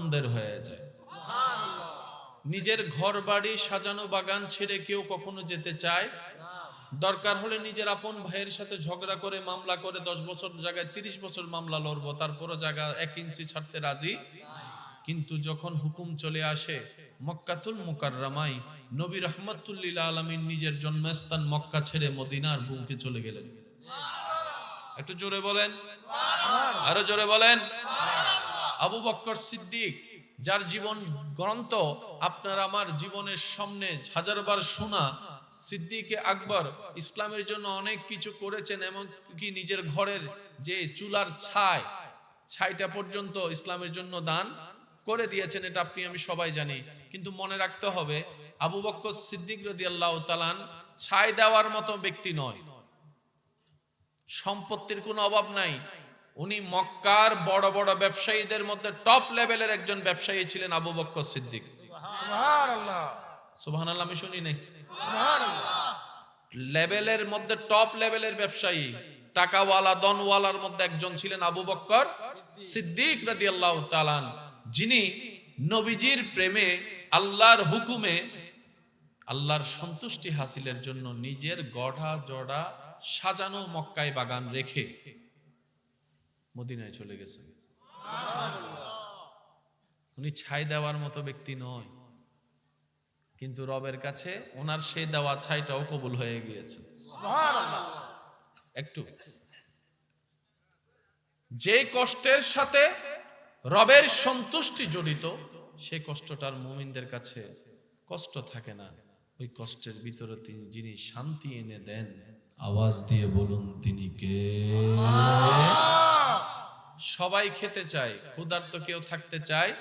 আনন্দের হয়ে যায়। নিজের ঘর বাড়ি সাজানো বাগান ছেড়ে কেউ কখনো যেতে চায়? দরকার হলে নিজের আপন ভাইয়ের সাথে ঝগড়া করে মামলা করে 10 বছর জায়গায় 30 বছর মামলা লড়বো, তারপরও জায়গা 1 ইঞ্চি ছাড়তে রাজি। কিন্তু যখন হুকুম চলে আসে মক্কাতুল মুকাররমায়, নবী রাহমাতুল লিল আলামিন নিজের জন্মস্থান মক্কা ছেড়ে মদিনার বুকে চলে গেলেন। একটু জোরে বলেন, আরো জোরে বলেন। আবু বকর সিদ্দিক, যার জীবন গ্রন্থ আপনার আমার জীবনের সামনে হাজারবার শোনা, সিদ্দিকে আকবর ইসলামের জন্য অনেক কিছু করেছেন, এমনকি নিজের ঘরের যে চুলার ছাইটা পর্যন্ত ইসলামের জন্য দান করে দিয়েছেন। এটা আপনি আমি সবাই জানি। কিন্তু মনে রাখতে হবে, আবু বকর সিদ্দিক রাদিয়াল্লাহু তাআলা ছাই দেওয়ার মতো ব্যক্তি নয়। সম্পত্তির কোনো অভাব নাই। উনি মক্কার বড় বড় ব্যবসায়ীদের মধ্যে টপ লেভেলের একজন ব্যবসায়ী ছিলেন আবু বকর সিদ্দিক। সুবহানাল্লাহ, সুবহানাল্লাহ। আমি শুনি নাই? সুবহানাল্লাহ। লেভেলের মধ্যে টপ লেভেলের ব্যবসায়ী, টাকাওয়ালা দনওয়ালার মধ্যে একজন ছিলেন আবু বকর সিদ্দিক রাদিয়াল্লাহু তাআলা, যিনি নবীজির প্রেমে, আল্লাহর হুকুমে, আল্লাহর সন্তুষ্টি হাসিলের জন্য নিজের গড়া জড়া সাজানো মক্কায় বাগান রেখে মদিনায় চলে গেছে। উনি ছাই দেওয়ার মতো ব্যক্তি নয়, কিন্তু রবের কাছে ওনার সেই দেওয়া ছাইটাও কবুল হয়ে গিয়েছে। একটু যে কষ্টের সাথে রবের সন্তুষ্টি জড়িত, সেই কষ্টটার মুমিনদের কাছে কষ্ট থাকে না। ওই কষ্টের ভিতরে যিনি শান্তি এনে দেন, আওয়াজ দিয়ে বলুন তিনি কে? সবাই খেতে চায়, ক্ষুধার্ত কেউ থাকতে চায়,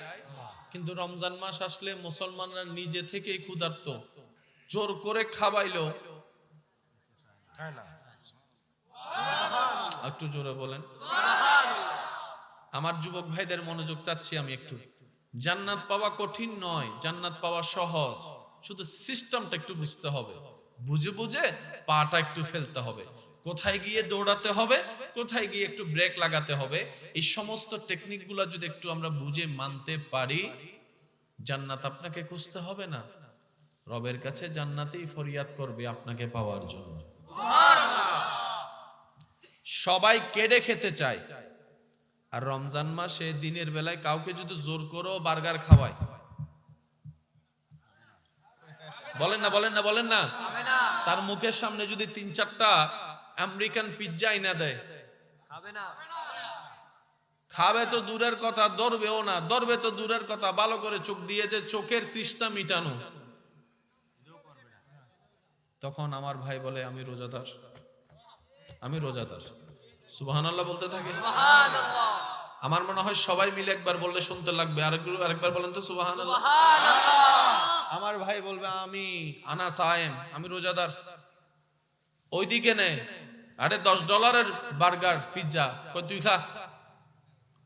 কিন্তু রমজান মাস আসলে মুসলমানরা নিজে থেকেই ক্ষুধার্ত, জোর করে খাওয়াইলো খায় না। একটু জোরে বলেন। আমার যুবক ভাইদের মনোযোগ চাচ্ছি আমি একটু। জান্নাত পাওয়া কঠিন নয়, জান্নাত পাওয়া সহজ। শুধু সিস্টেমটা একটু বুঝতে হবে, বুঝে বুঝে পাটা একটু ফেলতে হবে, কোথায় গিয়ে দৌড়াতে হবে, কোথায় গিয়ে একটু ব্রেক লাগাতে হবে। এই সমস্ত টেকনিকগুলো যদি একটু আমরা বুঝে মানতে পারি, জান্নাত আপনাকে খুঁজতে হবে না। রবের কাছে জান্নাতেই ফরিয়াদ করবে আপনাকে পাওয়ার জন্য। সবাই কেড়ে খেতে চায়, আর রমজান মাসে দিনের বেলায় কাউকে যদি জোর করো বার্গার খাওয়ায়, বলেন না বলেন না বলেন না, তার মুখের সামনে যদি 3-4টা আমেরিকান পিজ্জা এনে দেয়, খাবে না? খাবে তো দূরের কথা, ধরবেও না। ধরবে তো দূরের কথা, ভালো করে চোখ দিয়ে যে চোখের তৃষ্ণা মিটানো। তখন আমার ভাই বলে আমি রোজাদার, আমি রোজাদার। সুবহানাল্লাহ বলতে থাকে। সুবহানাল্লাহ। আমার মনে হয় সবাই মিলে একবার বললে শুনতে লাগবে। আরেকবার বলেন তো সুবহানাল্লাহ। সুবহানাল্লাহ। আমার ভাই বলবে আমি আনা সায়েম, আমি রোজাদার। ওইদিকে নে, আরে $10 বার্গার পিজ্জা, কই তুই খা,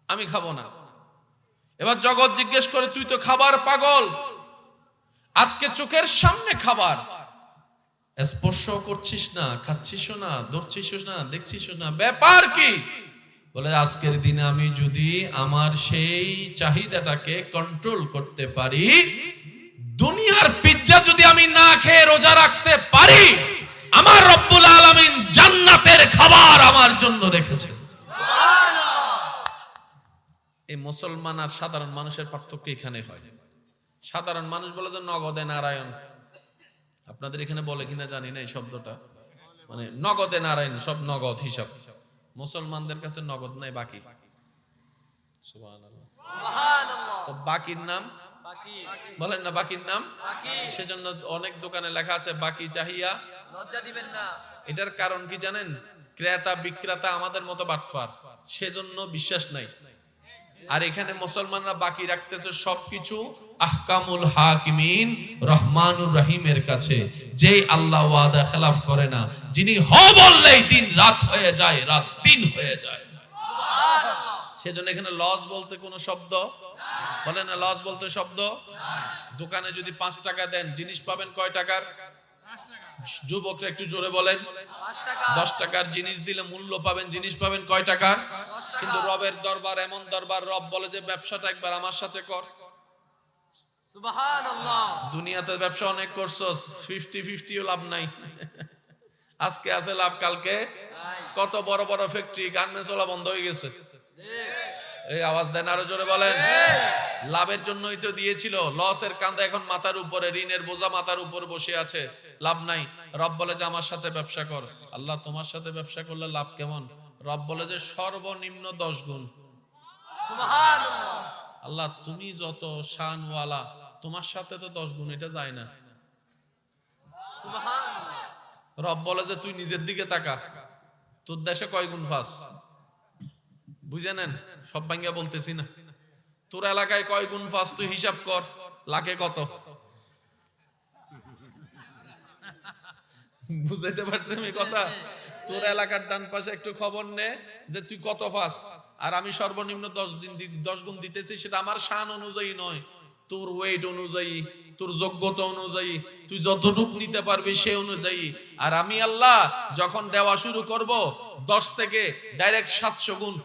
আমি খাবো না। এবার জগৎ জিজ্ঞেস করে তুই তো খাবার পাগল, আজকে চোখের সামনে খাবার স্পর্শ করছিস না, খাচ্ছিস না, ধরছিস না, দেখছিস না, ব্যাপার কি? বলে আজকের দিনে আমি যদি আমার সেই চাহিদাটাকে কন্ট্রোল করতে পারি, দুনিয়ার পিজ্জা যদি আমি না খেয়ে রোজা রাখতে পারি, আমার রব্বুল আলামিন জান্নাতের খাবার আমার জন্য রেখেছেন। এই মুসলমান আর সাধারণ মানুষের পার্থক্য এখানে হয়। সাধারণ মানুষ বলে যে নগদে নারায়ণ, আপনাদের এখানে বলে কিনা জানি না এই শব্দটা, মানে নগদে নারায়ণ, সব নগদ হিসাব। মুসলমানদের কাছে নগদ নাই, বাকি। সুবহানাল্লাহ। তো বাকির নাম বাকি, বলেন না বাকির নাম বাকি। সেজন্য অনেক দোকানে লেখা আছে বাকি চাহিয়া লজ্জা দিবেন না। এটার কারণ কি জানেন? ক্রেতা বিক্রেতা আমাদের মতো বাটফার, সেজন্য বিশ্বাস নাই। আর এখানে মুসলমানরা বাকি রাখতেছে সবকিছু আহকামুল হাকিমিন রহমানুর রহিমের কাছে, যেই আল্লাহ ওয়াদা খেলাফ করে না, যিনি হ বললেই দিন রাত হয়ে যায়, রাত দিন হয়ে যায়। সুবহানাল্লাহ। সেজন্য এখানে লস বলতে কোনো শব্দ, বলেন না লস বলতে শব্দ। দোকানে যদি 5 টাকা দেন, জিনিস পাবেন কয় টাকার? যুবকরা একটু জোরে বলেন। 10 টাকার জিনিস দিলে মূল্য পাবেন, জিনিস পাবেন কয় টাকা? কিন্তু রবের দরবার এমন দরবার, রব বলে যে ব্যবসাটা একবার আমার সাথে কর। সুবহানাল্লাহ। দুনিয়াতে ব্যবসা অনেক করছস, 50-50 লাভ নাই। আজকে আছে লাভ, কালকে কত বড় বড় ফ্যাক্টরি, গার্মেন্টস ওলা বন্ধ হয়ে গেছে। এই আওয়াজ দেন, আরো জোরে বলেন। লাভের জন্যই তো দিয়েছিল, লসের কান্দা এখন মাথার উপরে, ঋণের বোঝা মাথার উপর বসে আছে, লাভ নাই। রব বলে যে আমার সাথে ব্যবসা কর। আল্লাহ, তোমার সাথে ব্যবসা করলে লাভ কেমন? রব বলে যে সর্বনিম্ন 10 গুণ। সুবহানাল্লাহ। আল্লাহ, তুমি যত শানওয়ালা, তোমার সাথে তো 10 গুণ, এটা যায় না। সুবহানাল্লাহ। রব বলে যে তুই নিজের দিকে তাকা, তোর দেশে কয় গুণ ফাস? বুঝে নেন, সব ভাঙ্গা বলতেছি না। তোর এলাকায় কয় গুণ ফাস তুই হিসাব কর, লাখে কত? বুঝাইতে পারছেন এই কথা? তোর এলাকার ডান পাশে একটু খবর নে যে তুই কত ফাস, আর আমি সর্বনিম্ন 10 গুণ দিতেছি। সেটা আমার শান অনুযায়ী নয়, তোর ওয়েট অনুযায়ী, তোর যোগ্যতা অনুযায়ী, তুই যতটুকু নিতে পারবি সে অনুযায়ী। আর আমি আল্লাহ যখন দেওয়া শুরু করব, 10 থেকে ডাইরেক্ট 700 গুণ।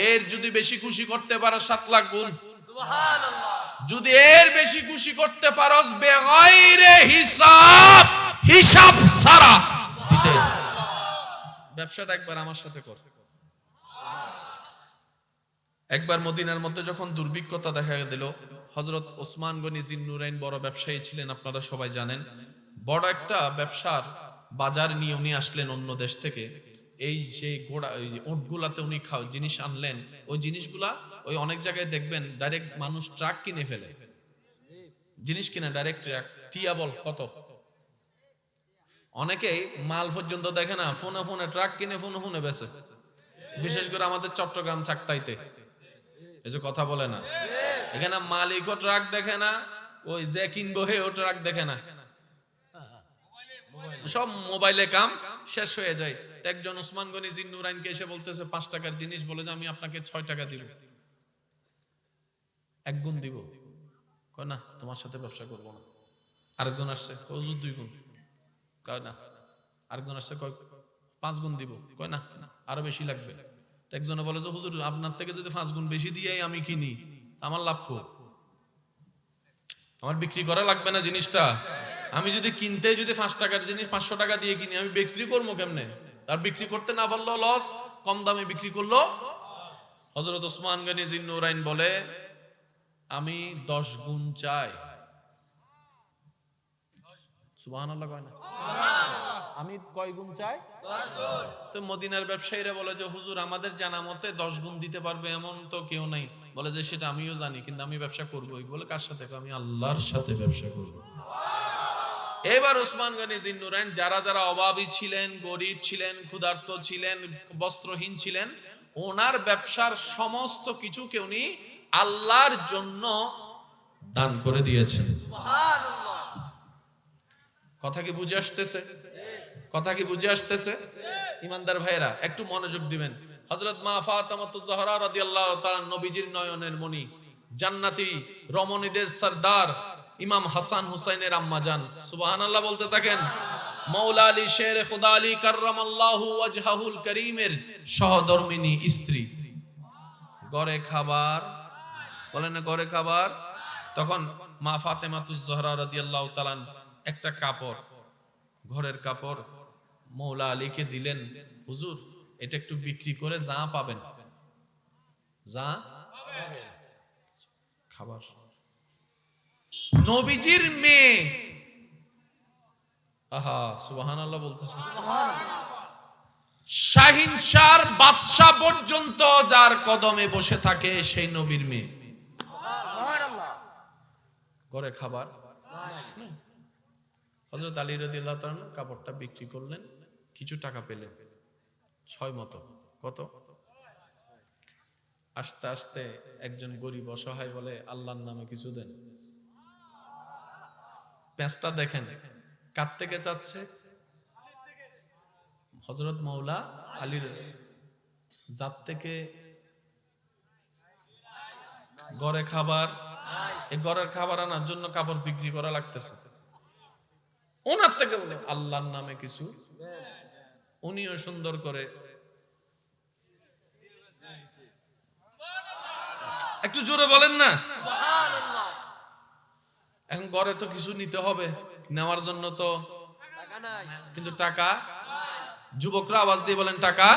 এর যদি বেশি খুশি করতে পারো 7 লাখ গুণ। সুবহানাল্লাহ। যদি এর বেশি খুশি করতে পারোস বেগাইরে হিসাব, হিসাব ছাড়া দিতে। ব্যবসাটা একবার আমার সাথে কর। একবার মদিনার মধ্যে যখন দুর্ভিক্ষতা দেখা দিল, হযরত ওসমান গনি জিন্নুরাইন বড় ব্যবসায়ী ছিলেন, আপনারা সবাই জানেন। বড় একটা ব্যবসার বাজার নিয়ে উনি আসলেন অন্য দেশ থেকে। এই যে ঘোড়া, ওই যে উটগুলাতে উনি জিনিস আনলেন, ওই জিনিসগুলা ওই অনেক জায়গায় দেখবেন ডাইরেক্ট মানুষ ট্রাক কিনে ফেলে, জিনিস কিনে ডাইরেক্ট ট্রাক। টিয়া বল কত? অনেকেই মাল পর্যন্ত দেখে না, ফোনে ফোনে ট্রাক কিনে ফোনে ফোনে বেচে। বিশেষ করে আমাদের চট্টগ্রাম চাকতাইতে এই যে কথা বলে না, এখানে মালিকও ট্রাক দেখে না, ওই যে কিনবো হেও ট্রাক দেখে না, সব মোবাইলে কাম শেষ হয়ে যায়। একজন ওসমান গনি জিন্নুরাইনকে এসে বলতেছে 5 টাকার জিনিস, বলে যে আমি আপনাকে 6 টাকা দিব, 1 গুণ দিব। কয় না, তোমার সাথে ব্যবসা করব না। আরেকজন আসছে, হুজুর 2 গুণ। কয় না। আরেকজন আসছে, কয় 5 গুণ দিব। কয় না, আরো বেশি লাগবে। একজনে বলে যে হুজুর আপনার থেকে যদি 5 গুণ বেশি দিয়ে আমি কিনি, আমার লাভ কো? আমার বিক্রি করা লাগবে না জিনিসটা? আমি যদি কিনতে যদি 5 টাকার জিনিস 500 টাকা দিয়ে কিনি, আমি বিক্রি করবো কেমনে? আর বিক্রি করতে না পারলো লস, কম দামে বিক্রি করলো। হযরত ওসমান গনি জিন্নুরাইন বলে আমি 10 গুণ চাই। সুবহানাল্লাহ কয় না? আমি কয় গুণ চাই? 10 গুণ। তো মদিনার ব্যবসায়ীরা বলে যে হুজুর আমাদের জানা মতে 10 গুণ দিতে পারবে এমন তো কেউ নাই। বলে যে সেটা আমিও জানি, কিন্তু আমি ব্যবসা করবই। বলে কার সাথে? আমি আল্লাহর সাথে ব্যবসা করব। এবার ওসমান গনি জিন্নুরাইন যারা যারা অভাবী ছিলেন, গরিব ছিলেন, ক্ষুধার্ত ছিলেন, বস্ত্রহীন ছিলেন, ওনার ব্যবসার সমস্ত কিছুকে উনি আল্লাহর জন্য দান করে দিয়েছেন। সুবহানাল্লাহ। কথা কি বুঝে আসতেছে? কথা কি বুঝে আসতেছে? ইমানদার ভাইরা একটু মনোযোগ দিবেন। হযরত মা ফাতেমাতুজ জাহরা রাদিয়াল্লাহু তাআলা নবীজির নয়নের মণি, জান্নাতি রমণীদের সরদার ইমাম হাসান হুসাইনের আম্মা জান, সুবহানাল্লাহ বলতে থাকেন। মাওলা আলী শের খুদা আলী কাররামাল্লাহু ওয়াজহাহুল করিমের সহধর্মিনী স্ত্রী। ঘরে খাবার, বলেন না ঘরে খাবার। তখন মা ফাতেমাতুজ জাহরা রাদিয়াল্লাহু তাআলা একটা কাপড়, ঘরের কাপড় মৌলা আলীকে দিলেন। হুজুর এটা একটু বিক্রি করে যা পাবেন, যা খাবার। নবীজির মেয়ে, আহা সুবহানাল্লাহ বলতেছেন। শাহিনশার বাদশা পর্যন্ত যার কদমে বসে থাকে সেই নবীর মেয়ে। ঘরে খাবার। হযরত আলী রাদিয়াল্লাহু তাআলা কাপড়টা বিক্রি করলেন, কিছু টাকা পেলেন, 6 মতো। কত? আস্তে আস্তে একজন গরিব অসহায় বলে আল্লাহর নামে কিছু দেন। পেঁচটা দেখেন কার থেকে চাচ্ছে? হযরত মাওলা আলীর জাত থেকে। ঘরে খাবার, এই ঘরের খাবার আনার জন্য কাপড় বিক্রি করা লাগতেছে। ওনার থেকে বলে আল্লাহর নামে কিছু, উনিও সুন্দর করে একটু জোরে বলেন না। এখন ঘরে তো কিছু নিতে হবে, নেওয়ার জন্য তো কিন্তু টাকা, যুবকরা আওয়াজ দিয়ে বলেন টাকা।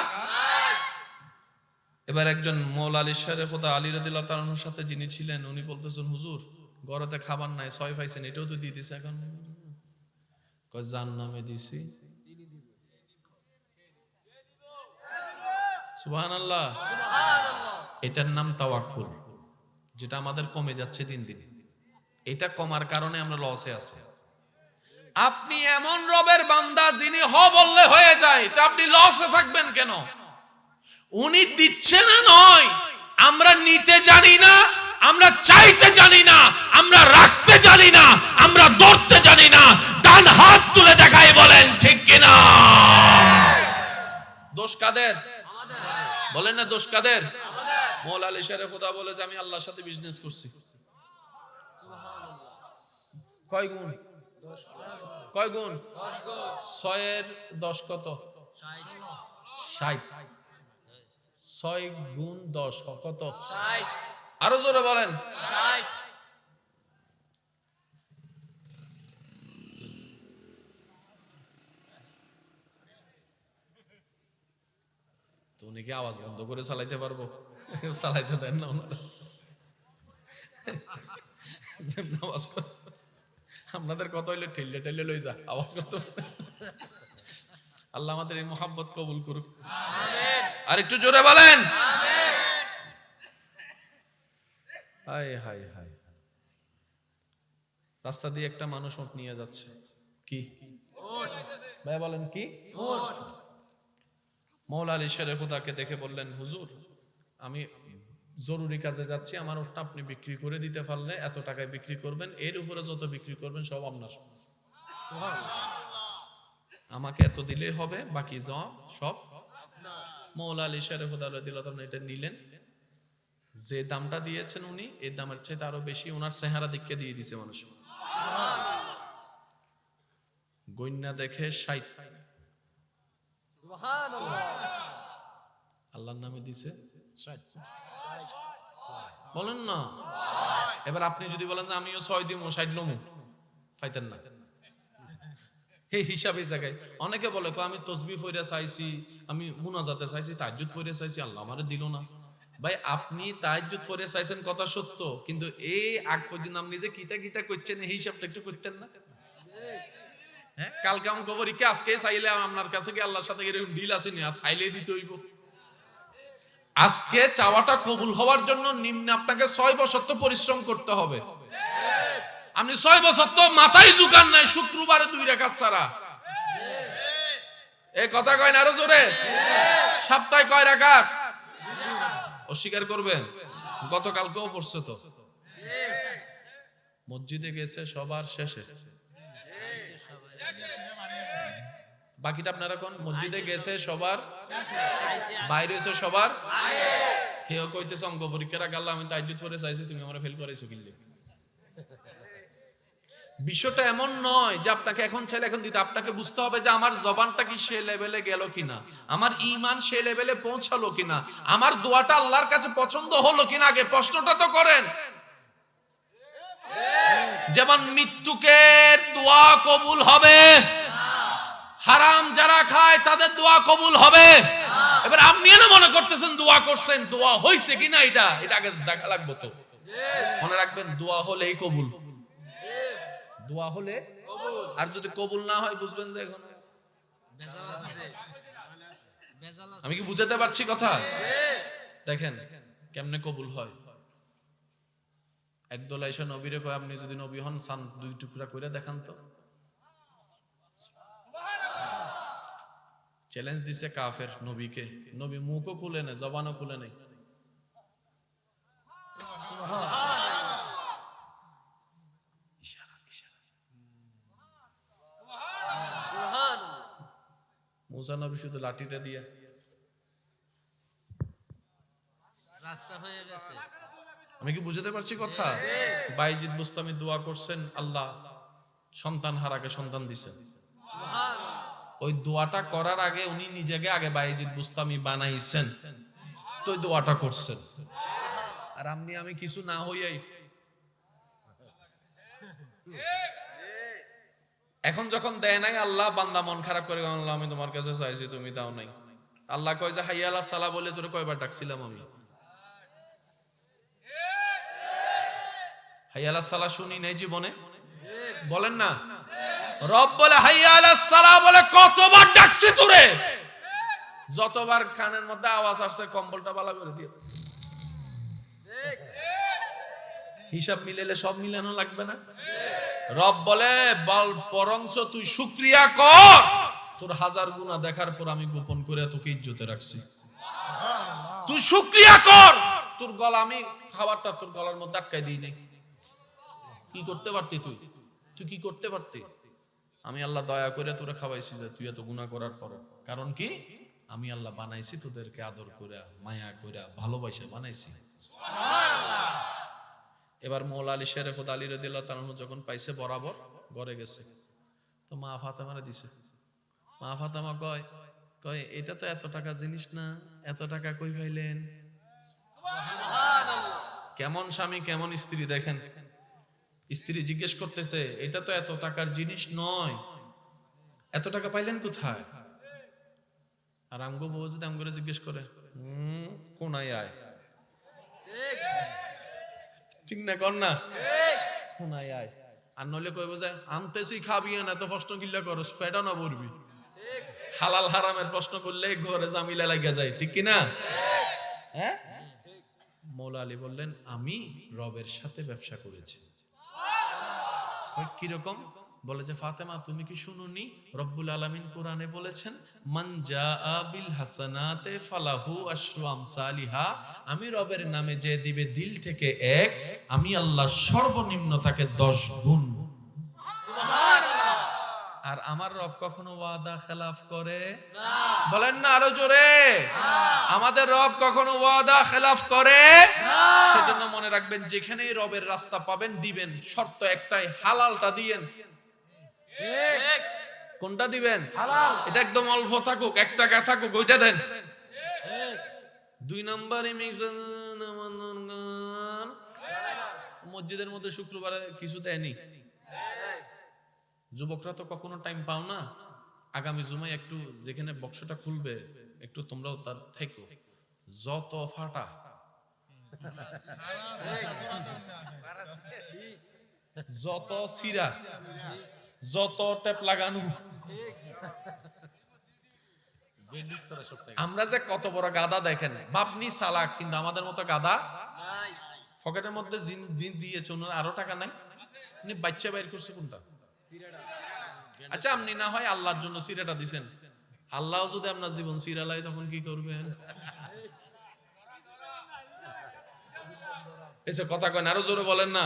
এবার একজন মৌলা আলী শেরে খোদা আলী রাদিয়াল্লাহু তাআলা আনহুর সাথে যিনি ছিলেন, উনি বলতেছেন হুজুর ঘরেতে খাবার নাই, ছয় পাইছেন, এটাও তো দিয়ে দিছে, এখন কয় জাহান্নামে দিছি। সুবহানাল্লাহ। এটার নাম তাওয়াক্কুল, যেটা আমাদের কমে যাচ্ছে দিন দিন। এটা কমার কারণে আমরা লসে আছি। আপনি এমন রবের বান্দা যিনি হ বললে হয়ে যায়, তা আপনি লসে থাকবেন কেন? উনি দিচ্ছে না নয়, আমরা নিতে জানি না, আমরা চাইতে জানি না, আমরা রাখতে জানি না, আমরা ধরতে জানি না। ডান হাত তুলে দেখাই বলেন ঠিক কিনা? দোষ কাদের? বলেন না দোষ কাদের? মৌলা আলী শেরে খোদা বলে যে আমি আল্লাহর সাথে বিজনেস করছি। কয় গুণ? কয় গুণ? 6 এর 10 কত? 60। 6 গুণ 10 কত? 60। আরো জোরে বলেন। 60। তো উনি কি আওয়াজ বন্ধ করে চালাইতে পারবো? চালাইতে দেন না ওনারা, যেমন আওয়াজ করে আপনাদের কত হইলে ঠেললে ঠেললে লই যা, আওয়াজ করতে। আল্লাহ আমাদের এই মোহাব্বত কবুল করুক। আর একটু জোরে বলেন। হায় হায় হায়। রাস্তা দিয়ে একটা মানুষ উট নিয়ে যাচ্ছে। কি ভাই বলেন কি? মৌলা আলী শেরে খোদাকে দেখে বললেন হুজুর আমি জরুরি কাজে যাচ্ছি, আমার উটটা আপনি বিক্রি করে দিতে পারলে এত টাকায় বিক্রি করবেন, এর উপরে যত বিক্রি করবেন সব আপনার, আমাকে এত দিলেই হবে, বাকি সব। মৌলা আলী শেরে খোদা রাদিয়াল্লাহু তাআলা এটা নিলেন, যে দামটা দিয়েছেন উনি এই দামের চাইতে আরো বেশি ওনার চেহারা দিকে দিয়ে দিছে মানুষ। গইন্না দেখে 60। আল্লাহর নামে দিছে 60। বলেন না। এবার আপনি যদি বলেন আমিও 6 দিমু 60 লমু, পাইতেন না। এই হিসাবে জায়গায় অনেকে বলে আমি তসবিহ পড়ে চাইছি, আমি মুনাজাতে চাইছি, তাহাজ্জুদ পড়ে চাইছি, আল্লাহ আমারে দিল না। ভাই আপনি তাহাজ্জুদ পড়ে চাইছেন কথা সত্য, কিন্তু এই আগ পর্যন্ত আপনি যে কিতা কিতা করছেন এই হিসাবটা একটু করতেন না? হ্যাঁ, কালকে আমি কবরীকে আজকে চাইলে আপনার কাছে কি আল্লাহর সাথে এরকম ডিল আছে না? চাইলেই দিতে হইব। আজকে চাওয়াটা কবুল হওয়ার জন্য নিম্নে আপনাকে 6 বছর তো পরিশ্রম করতে হবে। আপনি 6 বছর তো মাথায় ঝুকান নাই শুক্রবারে 2 রাকাত ছাড়া। এই কথা কয় না আরো জোরে? সপ্তাহে কয় রাকাত? অস্বীকার করবেন? গতকালকেও পড়ছে তো। মসজিদে গেছে সবার শেষে, বাকিটা আপনারা কোন? মসজিদে গেছে সবার, বাইরে হয়েছে সবার। কেউ কইতেছে অঙ্ক পরীক্ষার আগে আল্লাহ আমি তাহাজ্জুদ পড়ে চাইছি, তুমি আমারে ফেল করাইছো কিল্লে। বিষয়টা এমন নয় যে আপনাকে এখন চাইলে এখন দিতে, আপনাকে বুঝতে হবে যে আমার জবানটা কি সে লেভেলে গেল কিনা, আমার ঈমান সে লেভেলে পৌঁছালো কিনা, আমার দোয়াটা আল্লাহর কাছে পছন্দ হলো কিনা, আগে প্রশ্নটা তো করেন। যেমন মৃত্যুকে দোয়া কবুল হবে, হারাম যারা খায় তাদের দোয়া কবুল হবে। এবার আপনি না মনে করতেছেন দোয়া করছেন, দোয়া হইছে কিনা এটা আগে দেখা লাগবে। তো মনে রাখবেন দোয়া হলেই কবুল, দোয়া হলে। আর যদি কবুল না হয় বুঝবেন যে এখন আমি কি বুঝাতে পারছি কথা? দেখেন কেমনে কবুল হয়। একদল আইসা নবীরে কয় আপনি যদি নবী হন চান 2 টুকরা করে দেখান তো। চ্যালেঞ্জ দিছে কাফের নবীকে, নবী মুখও খুলে নেই, জবানও খুলে নেই। মুসা নবী শুধু লাঠিটা দিয়ে রাস্তা হয়ে গেছে। আমি কি বুঝাতে পারছি কথা? বাইজিদ বুস্তামি দোয়া করছেন, আল্লাহ সন্তান হারাকে সন্তান দিছেন। ওই দোয়াটা করার আগে উনি নিজেকে আগে বায়েজিদ বুস্তামি বানাইছেন, তো ওই দোয়াটা করছেন। আর আমি কিছু না হইয়াই এখন যখন দেয় নাই আল্লাহ, বান্দা মন খারাপ করে, আল্লাহ আমি তোমার কাছে চাইছি তুমি দাও নাই। আল্লাহ কয় যে হাইয়া আলাস সালাহ বলে তোরে কয়বার ডাকছিলাম আমি? হাইয়া আলাস সালাহ শুনি নাই জীবনে? বলেন না। রব বলে হাইয়া আলাস সালাহ বলে কতবার ডাকছি তোরে? যতবার কানের মধ্যে আওয়াজ আসছে কম্বলটা বালা করে দিয়ে। হিসাব মিলাইলে সব মিলানো লাগবে না? রব বলে বল বরঞ্চ তুই শুকরিয়া কর, তোর হাজার গুনাহ দেখার পর আমি গোপন করে তোকে ইজ্জতে রাখছি। তুই শুকরিয়া কর, তোর গলা আমি খাবারটা তোর গলার মধ্যে আটকাই দিই নাই। কি করতে পারতি তুই? তুই কি করতে পারতি? আমি আল্লাহ দয়া করে তোরে খাওয়াইছি যে তুই এত গুনাহ করার পর। কারণ কি? আমি আল্লাহ বানাইছি তোদেরকে আদর করে, মায়া করে, ভালোবাসা বানাইছি। এবার মৌলা আলী শের খোদ আলী রাদিয়াল্লাহু তাআলা যখন পাইছে বরাবর ঘরে গেছে, তো মা ফাতেমারে দিছে। মা ফাতেমা কয় এটা তো এত টাকা জিনিস না, এত টাকা কই পাইলেন? কেমন স্বামী কেমন স্ত্রী দেখেন। স্ত্রী জিজ্ঞেস করতেছে এটা তো এত টাকার জিনিস নয়, এত টাকা পাইলেন কোথায়? আর আমগো বউ যদি আমগরে জিজ্ঞেস করে কোনায় আয়, ঠিক না কর না? কোনায় আয়। আর নইলে কইব যে আনতেছি খাবি না, এত প্রশ্ন কিল্লা করস, ফেডা না পড়বি। হালাল হারামের প্রশ্ন করলে ঘরে জামিলা লাগিয়া যায়, ঠিক কি না? হ্যাঁ। মৌলা আলী বললেন আমি রবের সাথে ব্যবসা করেছি। কিরকম? বলে যে ফাতেমা তুমি কি শুনুনি রব্বুল আলামিন কোরআনে বলেছেন মান জাআ বিল হাসানাতে ফালাহু আশরু আমসালিহা, আমি রবের নামে যে দিবে দিল থেকে এক, আমি আল্লাহ সর্বনিম্ন তাকে 10 গুণ। সুবহানাল্লাহ। আর আমার রব কখনো ওয়াদা খেলাফ করে না? বলেন না আরো জোরে। আমাদের রব কখনো ওয়াদা খেলাফ করে না। সেজন্য মনে রাখবেন যেখানেই রবের রাস্তা পাবেন দিবেন, শর্ত একটাই, হালালটা দিয়েন। কোনটা দিবেন? হালাল। এটা একদম অল্প থাকুক, 1 টাকা থাকুক, ওইটা দেন। 2 নম্বরে মসজিদের মধ্যে শুক্রবারে কিছু দেয়নি। যুবকরা তো কখনো টাইম পাও না, আগামী জুমায় একটু যেখানে বক্সটা খুলবে একটু তোমরাও তার থেকো। যত ফাটা, যত সিরা, যত টেপ লাগানো, আমরা যে কত বড় গাদা দেখেন। বাপনি চালাক, কিন্তু আমাদের মতো গাদা নাই। পকেটের মধ্যে জিন দিয়েছে, ওনার আরো টাকা নাই, উনি বাচ্চা বাইর করছে কোনটা? আচ্ছা আপনি না হয় আল্লাহর জন্য সিরাটা দিছেন, আল্লাহ যদি আপনার জীবন সিরালাই তখন কি করবেন? এসে কথা কয় না, আরো জোরে বলেন না।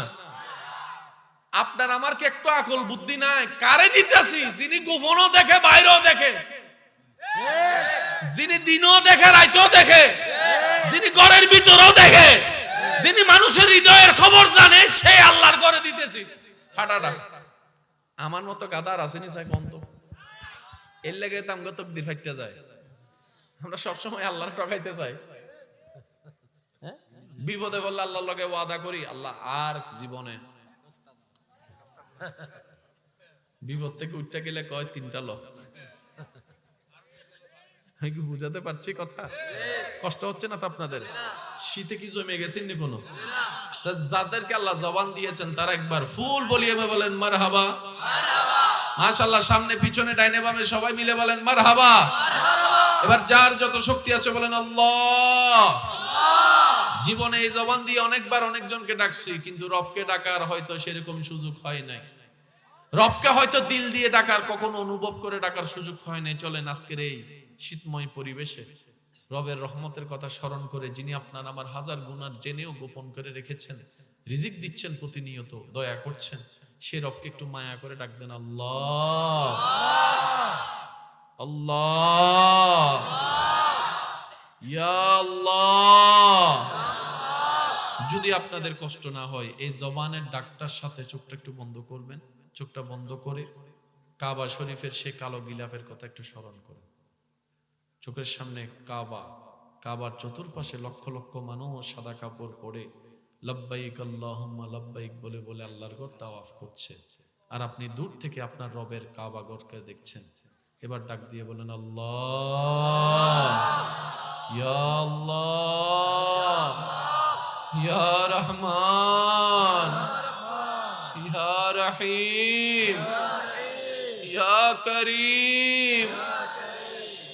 আপনার আমার কি একটু আকল বুদ্ধি নাই? কারে দিতেছি? যিনি গোপনও দেখে বাইরেও দেখে, যিনি দিনও দেখে রাতেও দেখে, যিনি ঘরের ভিতরেও দেখে, যিনি মানুষের হৃদয়ের খবর জানে, সে আল্লাহর ঘরে দিতেছি ফাটাটা। আমার মতো গাদার আসেনি চাই কন্ত, এর লেগে তো আমগো তকদির ফাইটটা যায়। আমরা সবসময় আল্লাহর ঠকাইতে চাই। বিপদে বললে আল্লাহর লগে ওয়াদা করি, আল্লাহ আর জীবনে। বিপদ থেকে উঠতে গেলে কয় 3টা ল। আমি কি বুঝাতে পারছি কথা? কষ্ট হচ্ছে না তো আপনাদের? শীতে কি জমে গেছেন নি কোনো? যাদেরকে আল্লাহ জবান দিয়েছেন তারা একবার ফুল বলিয়ে বলেন মারহাবা, মাশাআল্লাহ। সামনে পিছনে ডাইনে বামে সবাই মিলে বলেন মারহাবা। এবার যার যত শক্তি আছে বলেন আল্লাহ। জীবনে এই জবান দিয়ে অনেকবার অনেকজনকে ডাকছি, কিন্তু রবকে ডাকার হয়তো সেরকম সুযোগ হয় নাই। রবকে হয়তো দিল দিয়ে ডাকার, কখনো অনুভব করে ডাকার সুযোগ হয় নাই। চলেন আজকের এই শীতময় পরিবেশে রবের রহমতের কথা স্মরণ করে, যিনি আপনার আমার হাজার গুনাহ জেনেও গোপন করে রেখেছেন, রিজিক দিচ্ছেন প্রতিনিয়ত, দয়া করছেন, সে রবকে একটু মায়া করে ডাক দেন আল্লাহ আল্লাহ ইয়া আল্লাহ। যদি আপনাদের কষ্ট না হয় এই জবানের ডাকটার সাথে চোখটা একটু বন্ধ করবেন, চোখটা বন্ধ করে কাবা শরীফের সে কালো গিলাফের কথা একটু স্মরণ করে। চোখের সামনে কাবা, কাবার চতুর্পাশে লক্ষ লক্ষ মানুষ সাদা কাপড় পরে লব্বাইক আল্লাহুম্মা লব্বাইক বলে বলে আল্লাহর ঘর তাওয়াফ করছে, আর আপনি দূর থেকে আপনার রবের কাবা ঘরকে দেখছেন। এবার ডাক দিয়ে বলেন আল্লাহ, ইয়া আল্লাহ, ইয়া রহমান, ইয়া রহিম, ইয়া করিম,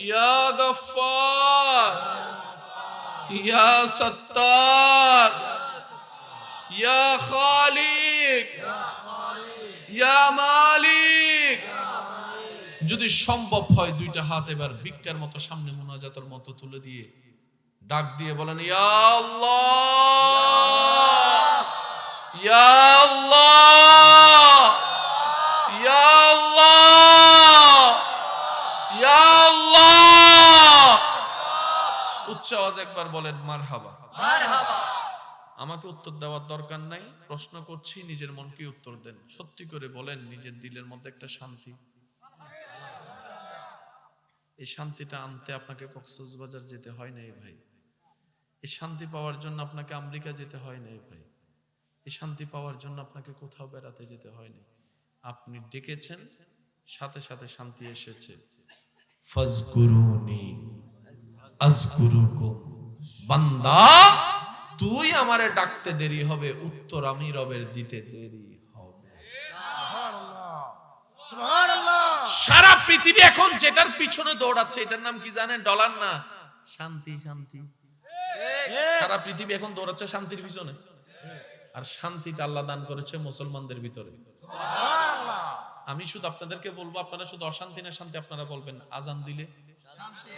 ইয়া গফফার, ইয়া সত্তার, ইয়া খালিক, ইয়া মালিক। যদি সম্ভব হয় দুইটা হাত এবার ভিক্ষার মতো সামনে মুনাজাতের মতো তুলে দিয়ে ডাক দিয়ে বলেন ইয়া আল্লাহ, ইয়া আল্লাহ, ইয়া আল্লাহ, ইয়া আল্লাহ। উচ্চ আওয়াজে একবার বলেন মারহাবা। মারহাবা। আমাকে উত্তর দেওয়ার দরকার নাই, প্রশ্ন করছি, নিজের মনকে উত্তর দেন। সত্যি করে বলেন, নিজের দিলের মধ্যে একটা শান্তি, এই শান্তিটা আনতে আপনাকে কক্সবাজার যেতে হয় নাই ভাই। এই শান্তি পাওয়ার জন্য আপনাকে আমেরিকা যেতে হয় নাই ভাই। এই শান্তি পাওয়ার জন্য আপনাকে কোথাও বেড়াতে যেতে হয় নাই। আপনি ডেকেছেন, সাথে সাথে শান্তি এসেছে। ফাজকুরুনি আযকুরুকুম। বান্দা, তুই আমারে ডাকতে দেরি হবে, উত্তর আমি রবের দিতে দেরি হবে। সুবহানাল্লাহ, সুবহানাল্লাহ। সারা পৃথিবী এখন যেটার পিছনে দৌড়াচ্ছে, এটার নাম কি জানেন? ডলার না, শান্তি। শান্তি। সারা পৃথিবী এখন দৌড়াচ্ছে শান্তির পিছনে, আর শান্তিটা আল্লাহ দান করেছে মুসলমানদের ভিতরে। সুবহানাল্লাহ। আমি শুধু আপনাদেরকে বলবো, আপনারা শুধু অশান্তি না শান্তি আপনারা বলবেন। আজান দিলে শান্তি,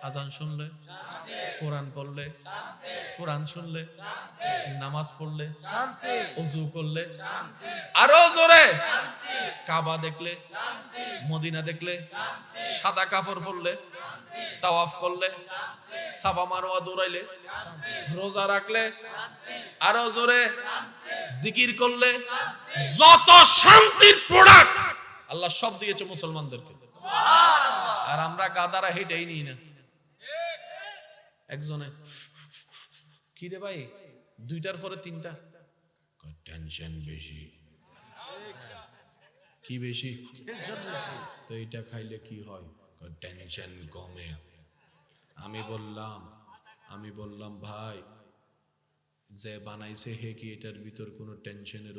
আজান শুনলে শান্তি, কোরআন পড়লে শান্তি, কোরআন শুনলে শান্তি, নামাজ পড়লে শান্তি, ওযু করলে শান্তি, আরো জোরে শান্তি, কাবা দেখলে শান্তি, মদিনা দেখলে শান্তি, সাদা কাপড় পরলে শান্তি, তাওয়াফ করলে শান্তি, সাফা মারওয়া দৌড়াইলে শান্তি, রোজা রাখলে শান্তি, আরো জোরে শান্তি, জিকির করলে শান্তি। যত শান্তির প্রোডাক্ট আল্লাহ সব দিয়েছে মুসলমানদেরকে। সুবহানাল্লাহ। আর আমরা গাদারা হেঁটেই নিই না। একজনে কি রে ভাই, দুইটার পরে তিনটা, টেনশন বেশি। কি বেশি? তো এটা খাইলে কি হয়? টেনশন কমে। আমি বললাম ভাই, যে বানাইছে হে কি এটার ভিতর কোনো টেনশনের